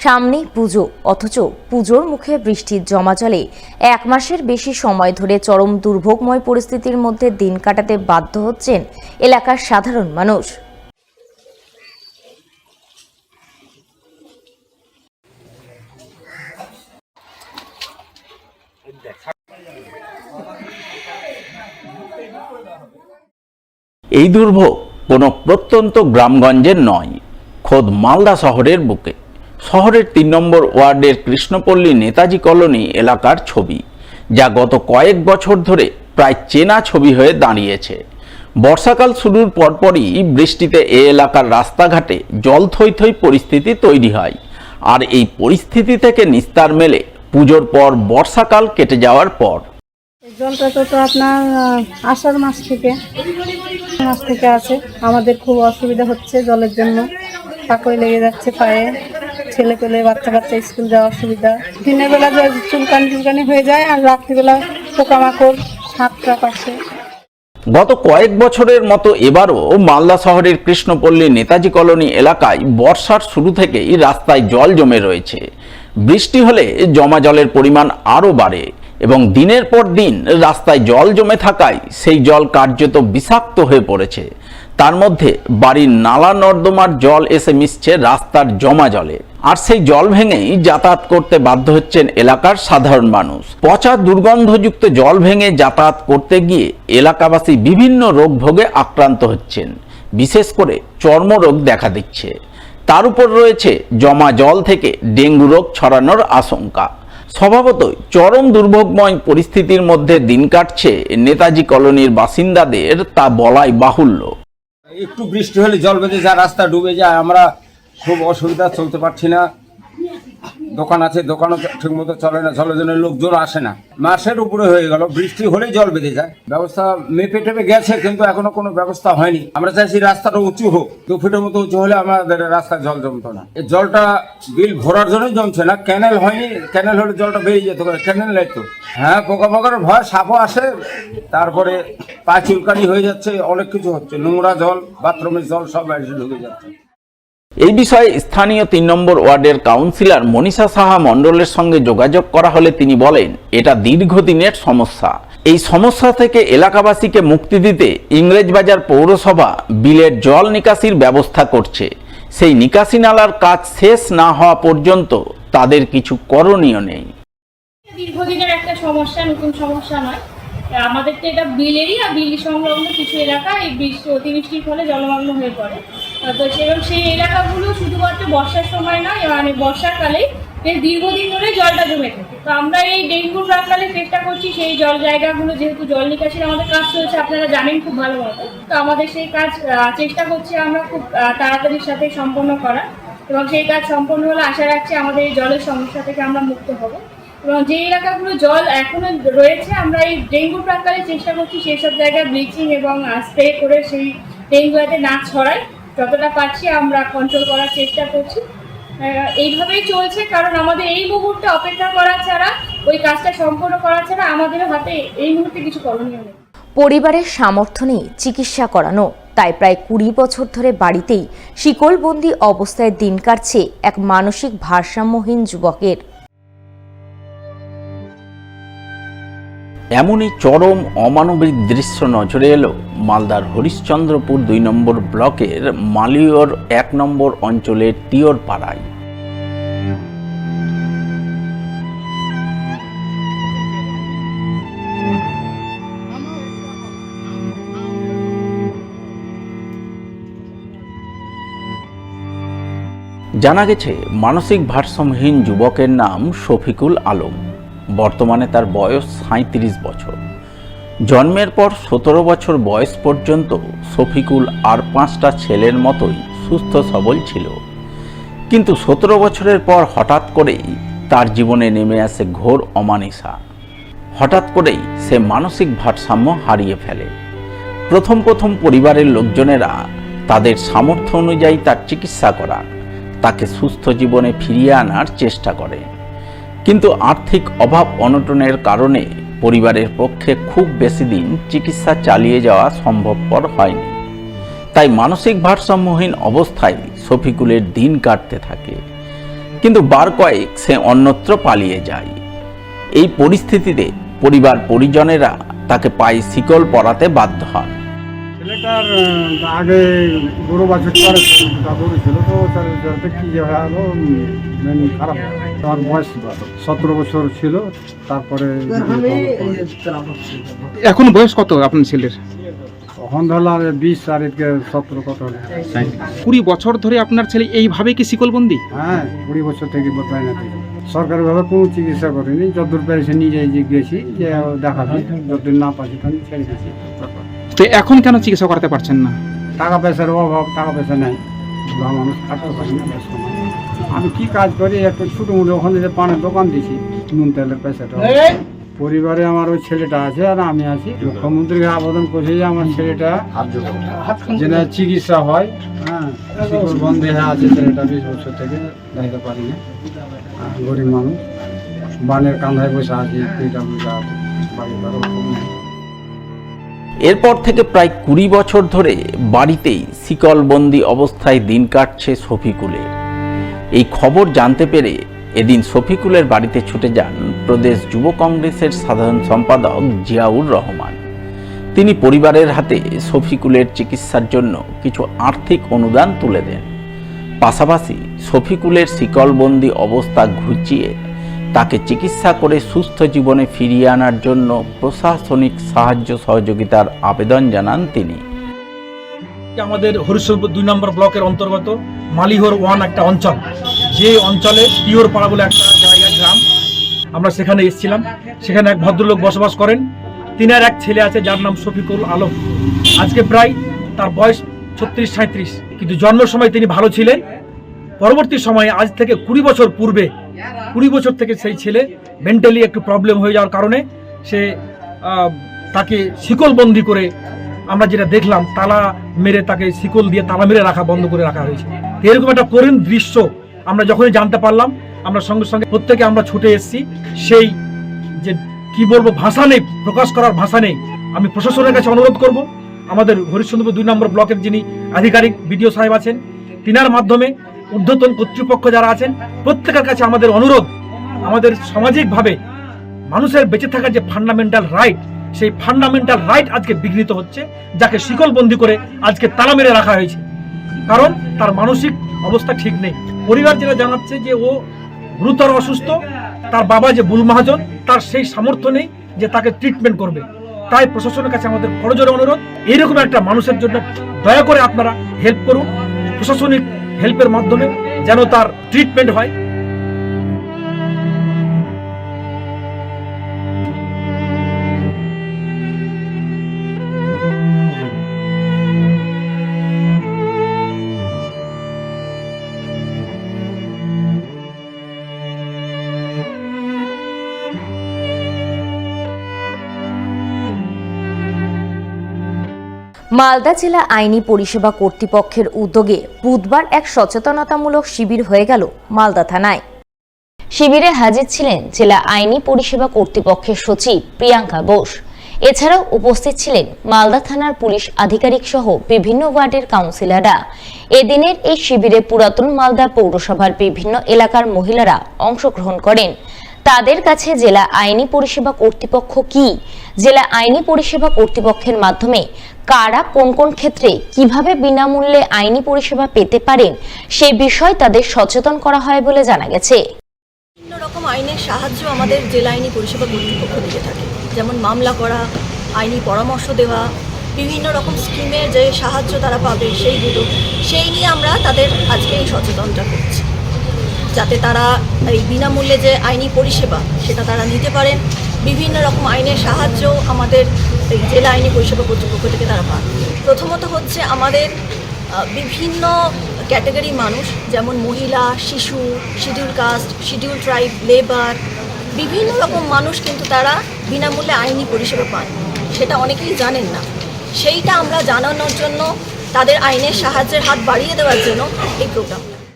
সামনেই পুজো, অথচ পুজোর মুখে বৃষ্টির জমা জলে 1 মাসের বেশি সময় ধরে চরম দুর্ভোগময় পরিস্থিতির মধ্যে দিন কাটাতে বাধ্য হচ্ছেন এলাকার সাধারণ মানুষ। এই দুর্ভোগ কোনো প্রত্যন্ত গ্রামগঞ্জের নয়, খোদ মালদা শহরের বুকে। শহরের 3 নম্বর ওয়ার্ডের কৃষ্ণপল্লী নেতাজি কলোনি এলাকার ছবি, যা গত কয়েক বছর ধরে প্রায় চেনা ছবি হয়ে দাঁড়িয়েছে। বর্ষাকাল শুরুর পরপরই বৃষ্টিতে এ এলাকার রাস্তাঘাটে জল থই থই পরিস্থিতি তৈরি হয়। আর এই পরিস্থিতি থেকে নিস্তার মেলে পুজোর পর বর্ষাকাল কেটে যাওয়ার পর। জলটা তো আপনার আষাঢ় মাস থেকে আছে। আমাদের খুব অসুবিধা হচ্ছে জলের জন্য, পাকড়ে লেগে যাচ্ছে পায়ে, ছেলে পেলে বাচ্চা কাচ্চা স্কুল যাওয়ার অসুবিধা। দিনের বেলা চুলকানি হয়ে যায়, আর রাত্রিবেলা পোকামাকড় সাপটা পাশে। গত কয়েক বছরের মতো এবারও মালদা শহরের কৃষ্ণপল্লী নেতাজি কলোনি এলাকায় বর্ষার শুরু থেকেই রাস্তায় জল জমে রয়েছে। বৃষ্টি হলে জমা জলের পরিমাণ আরও বাড়ে এবং দিনের পর দিন রাস্তায় জল জমে থাকায় সেই জল কার্যত বিষাক্ত হয়ে পড়েছে। তার মধ্যে বাড়ির নালা নর্দমার জল এসে মিশছে রাস্তার জমা জলে, আর সেই জল ভেঙেই যাতায়াত করতে বাধ্য হচ্ছেন এলাকার সাধারণ মানুষ। পচা দুর্গন্ধযুক্ত জল ভেঙে যাতায়াত করতে গিয়ে এলাকাবাসী বিভিন্ন রোগ ভোগে আক্রান্ত হচ্ছেন, বিশেষ করে চর্মরোগ দেখা দিচ্ছে। তার উপর রয়েছে জমা জল থেকে ডেঙ্গু রোগ ছড়ানোর আশঙ্কা। স্বভাবতই চরম দুর্ভোগময় পরিস্থিতির মধ্যে দিন কাটছে নেতাজি কলোনির বাসিন্দাদের, তা বলাই বাহুল্য। একটু বৃষ্টি হলে জল বেঁধে যায়, রাস্তা ডুবে যায়, আমরা খুব অসুবিধা, চলতে পারছি না। দোকান আছে, দোকানও ঠিক মতো চলে না, জলের জন্য লোকজন আসে না। মাসের উপরে হয়ে গেল, বৃষ্টি হলেই জল বেঁধে যায়। ব্যবস্থা মেপে টেপে গেছে, কিন্তু এখনো কোনো ব্যবস্থা হয়নি। আমরা চাইছি রাস্তাটা উঁচু হোক, 2 ফিটের মতো উঁচু হলে আমাদের রাস্তায় জল জমতো না। এই জলটা বিল ভরার জন্যই জমছে না, ক্যানেল হয়নি। ক্যানেল হলে জলটা বেরিয়ে যেত, ক্যানেল নেই তো। হ্যাঁ, পোকামাকড়ের ভয়, সাপও আসে, তারপরে পা চুলকানি হয়ে যাচ্ছে, অনেক কিছু হচ্ছে। নোংরা জল, বাথরুমের জল সব এসে ঢুকে যাচ্ছে। এই বিষয়ে স্থানীয় 3 নম্বর ওয়ার্ডের কাউন্সিলর মনীষা সাহা মণ্ডলের সঙ্গে যোগাযোগ করা হলে তিনি বলেন, এটা দীর্ঘদিনের সমস্যা। এই সমস্যা থেকে এলাকাবাসীকে মুক্তি দিতে ইংরেজবাজার পৌরসভা বিলের জল নিকাশির ব্যবস্থা করছে। সেই নিকাশি নালার কাজ শেষ না হওয়া পর্যন্ত তাদের কিছু করণীয় নেই। দীর্ঘদিনের একটা সমস্যা, নতুন সমস্যা নয়। আমাদের তো এটা বিল এরিয়া, বিল সংলগ্ন কিছু এলাকা এই অতিবৃষ্টির ফলে জলমগ্ন হয়ে পড়ে। তো সেই এলাকাগুলো শুধুমাত্র বর্ষার সময় নয়, মানে বর্ষাকালে দীর্ঘদিন ধরে জলটা জমে থাকে। তো আমরা এই ডেঙ্গুর প্রাককালে চেষ্টা করছি সেই জল জায়গাগুলো, যেহেতু জল নিকাশির আমাদের কাজ চলছে, আপনারা জানেন খুব ভালো মতো। তো আমাদের সেই কাজ চেষ্টা করছি আমরা খুব তাড়াতাড়ির সাথে সম্পন্ন করা, এবং সেই কাজ সম্পন্ন হলে আশা রাখছি আমাদের এই জলের সমস্যা থেকে আমরা মুক্ত হব। এবং যে এলাকাগুলো জল এখনো রয়েছে, আমরা এই ডেঙ্গু প্রাককালে চেষ্টা করছি সেই সব জায়গায় ব্লিচিং এবং স্প্রে করে সেই ডেঙ্গু যাতে না ছড়ায়, যতটা পারছি আমরা কন্ট্রোল করার চেষ্টা করছি। এইভাবেই চলছে, কারণ আমাদের এই মুহূর্তে অপেক্ষা করা ছাড়া, ওই কাজটা সম্পন্ন করা ছাড়া আমাদের হাতে এই মুহূর্তে কিছু করণীয় নেই। পরিবারের সামর্থ্য নেই চিকিৎসা করানো, তাই প্রায় 20 বছর ধরে বাড়িতেই শিকলবন্দি অবস্থায় দিন কাটছে এক মানসিক ভারসাম্যহীন যুবকের। এমনই চরম অমানবিক দৃশ্য নজরে এলো মালদার হরিশ্চন্দ্রপুর 2 নম্বর ব্লকের মালিয়র 1 নম্বর অঞ্চলের টিওর পাড়ায়। জানা গেছে মানসিক ভারসাম্যহীন যুবকের নাম শফিকুল আলম। বর্তমানে তার বয়স 37 বছর। জন্মের পর 17 বছর বয়স পর্যন্ত শফিকুল আর 5টা ছেলের মতোই সুস্থ সবল ছিল, কিন্তু 17 বছরের পর হঠাৎ করেই তার জীবনে নেমে আসে ঘোর অমানিসা। হঠাৎ করেই সে মানসিক ভারসাম্য হারিয়ে ফেলে। প্রথম পরিবারের লোকজনেরা তাদের সামর্থ্য অনুযায়ী তার চিকিৎসা করার, তাকে সুস্থ জীবনে ফিরিয়ে আনার চেষ্টা করে, কিন্তু আর্থিক অভাব অনটনের কারণে পরিবারের পক্ষে খুব বেশি দিন চিকিৎসা চালিয়ে যাওয়া সম্ভবপর হয়নি। তাই মানসিক ভারসাম্যহীন অবস্থায় শফিকুলের দিন কাটতে থাকে। কিন্তু বার কয়েক সে অন্যত্র পালিয়ে যায়। এই পরিস্থিতিতে পরিবার পরিজনেরা তাকে পায়ে শিকল পরাতে বাধ্য হন। ছেলেটার আগে গরু বাছুর গরু ছিল, তো তার জ্বরটা কি যে হলো মেন খারাপ। আমার বয়স 17 বছর ছিল, তারপরে এখন বয়স কত আপনার ছেলের? তখন ধরলাম 20 আর 17 কত হলো। 20 বছর ধরে আপনার ছেলে এইভাবে কি শিকলবন্দি? হ্যাঁ, 20 বছর থেকে বোধহয় না থেকে সরকারিভাবে কোনো চিকিৎসা করিনি। যতদূর পেরেছে নিজেই যে গেছি, যে দেখাচ্ছি, যতদিন না পাচ্ছি তখন ছেড়ে দিয়েছি। তো এখন কেন চিকিৎসা করাতে পারছেন না? টাকা পয়সার অভাব, টাকা পয়সা নেই, বুড়া মানুষ খাটতে পারি না। ব্যস্ত মানুষ। আমি কি কাজ করি, একটা ছোটো মোটো ওখানে যে পানের দোকান দিছি, নুন তেলের পয়সাটা। পরিবারে আমার ওই ছেলেটা আছে আর আমি আছি। মুখ্যমন্ত্রীকে আবেদন করছি যে আমার ছেলেটা যেন চিকিৎসা হয়। হ্যাঁ, শিকল বন্ধে আছে ছেলেটা, 20 বছর থেকে যাইতে পারি না। গরিব মানুষ, বানের কান্ধায় বসে আছি, পেটা বুঝা আছে, বাড়ি ঘরও খুব নেই। এরপর থেকে প্রায় 20 বছর ধরে বাড়িতেই শিকলবন্দি অবস্থায় দিন কাটছে শফিকুলের। এই খবর জানতে পেরে এদিন শফিকুলের বাড়িতে ছুটে যান প্রদেশ যুব কংগ্রেসের সাধারণ সম্পাদক জিয়াউর রহমান। তিনি পরিবারের হাতে শফিকুলের চিকিৎসার জন্য কিছু আর্থিক অনুদান তুলে দেন। পাশাপাশি শফিকুলের শিকলবন্দি অবস্থা ঘুচিয়ে তাকে চিকিৎসা করে সুস্থ জীবনে ফিরিয়ে আনার জন্য প্রশাসনিক সাহায্য সহযোগিতার আবেদন জানান তিনি। আমাদের হরিশ্চন্দ্রপুর 2 নম্বর ব্লকের অন্তর্গত মালিহর 1 একটা অঞ্চল, যে অঞ্চলে পিওর পাড়া বলে একটা জায়গা, গ্রাম। আমরা সেখানে এসেছিলাম। সেখানে এক ভদ্রলোক বসবাস করেন। তিনার এক ছেলে আছে যার নাম শফিকুল আলম। আজকে প্রায় তার বয়স 36-37, কিন্তু জন্মের সময় তিনি ভালো ছিলেন। পরবর্তী সময়ে আজ থেকে 20 বছর পূর্বে, 20 বছর থেকে সেই ছেলে মেন্টালি একটু প্রবলেম হয়ে যাওয়ার কারণে সে তাকে শিকলবন্দি করে, আমরা যেটা দেখলাম, তালা মেরে, তাকে শিকল দিয়ে তালা মেরে রাখা, বন্ধ করে রাখা হয়েছে। এরকম একটা করুণ দৃশ্য আমরা যখনই জানতে পারলাম, আমরা সঙ্গে সঙ্গে প্রত্যেকে আমরা ছুটে এসেছি। সেই যে কি বলবো, ভাষা নেই, প্রকাশ করার ভাষা নেই। আমি প্রশাসনের কাছে অনুরোধ করব, আমাদের হরিশ্চন্দ্রপুর 2 নম্বর ব্লকের যিনি আধিকারিক বিডিও সাহেব আছেন, তিনার মাধ্যমে ঊর্ধ্বতন কর্তৃপক্ষ যারা আছেন, প্রত্যেকের কাছে আমাদের অনুরোধ, আমাদের সামাজিকভাবে মানুষের বেঁচে থাকার যে ফান্ডামেন্টাল রাইট, সেই ফান্ডামেন্টাল রাইট আজকে বিঘ্নিত হচ্ছে, যাকে শিকলবন্দি করে আজকে তালা মেরে রাখা হয়েছে। কারণ তার মানসিক অবস্থা ঠিক নেই। পরিবার যেটা জানাচ্ছে যে ও গুরুতর অসুস্থ, তার বাবা যে বুল মহাজন, তার সেই সামর্থ্য নেই যে তাকে ট্রিটমেন্ট করবে। তাই প্রশাসনের কাছে আমাদের করজোরে অনুরোধ, এইরকম একটা মানুষের জন্য দয়া করে আপনারা হেল্প করুন। প্রশাসনিক হেল্পের মাধ্যমে যেন তার ট্রিটমেন্ট হয়। মালদা জেলা আইনি পরিষেবা কর্তৃপক্ষের উদ্যোগে বুধবার এক সচেতনতামূলক শিবির হয়ে গেল মালদা থানায়। শিবিরে হাজির ছিলেন জেলা আইনি পরিষেবা কর্তৃপক্ষের সচিব প্রিয়াঙ্কা বোস। এছাড়াও উপস্থিত ছিলেন মালদা থানার পুলিশ আধিকারিক সহ বিভিন্ন ওয়ার্ডের কাউন্সিলররা। এদিনের এই শিবিরে পুরাতন মালদা পৌরসভার বিভিন্ন এলাকার মহিলারা অংশগ্রহণ করেন। তাদের কাছে জেলা আইনি পরিষেবা কর্তৃপক্ষ কি, জেলা আইনি পরিষেবা কর্তৃপক্ষের মাধ্যমে কারা কোন কোন ক্ষেত্রে কিভাবে বিনামূল্যে আইনি পরিষেবা পেতে পারেন, সে বিষয়ে তাদের সচেতন করা হয় বলে জানা গেছে। বিভিন্ন রকম আইনের সাহায্য আমাদের জেলা আইনি পরিষেবা কর্তৃপক্ষ দিয়ে থাকে, যেমন মামলা করা, আইনি পরামর্শ দেওয়া, বিভিন্ন রকম স্কিমের যে সাহায্য তারা পাবে সেইগুলো, সেই নিয়ে আমরা তাদের আজকে এই সচেতনতা করছি, যাতে তারা এই বিনামূল্যে যে আইনি পরিষেবা সেটা তারা নিতে পারেন। বিভিন্ন রকম আইনের সাহায্য আমাদের এই জেলা আইনি পরিষেবা কর্তৃপক্ষ থেকে তারা পান। প্রথমত হচ্ছে আমাদের বিভিন্ন ক্যাটাগরি মানুষ, যেমন মহিলা, শিশু, schedule caste, schedule tribe, labour, বিভিন্ন রকম মানুষ কিন্তু তারা বিনামূল্যে আইনি পরিষেবা পান। সেটা অনেকেই জানেন না। সেইটা আমরা জানানোর জন্য, তাদের আইনের সাহায্যের হাত বাড়িয়ে দেওয়ার জন্য এই প্রোগ্রাম।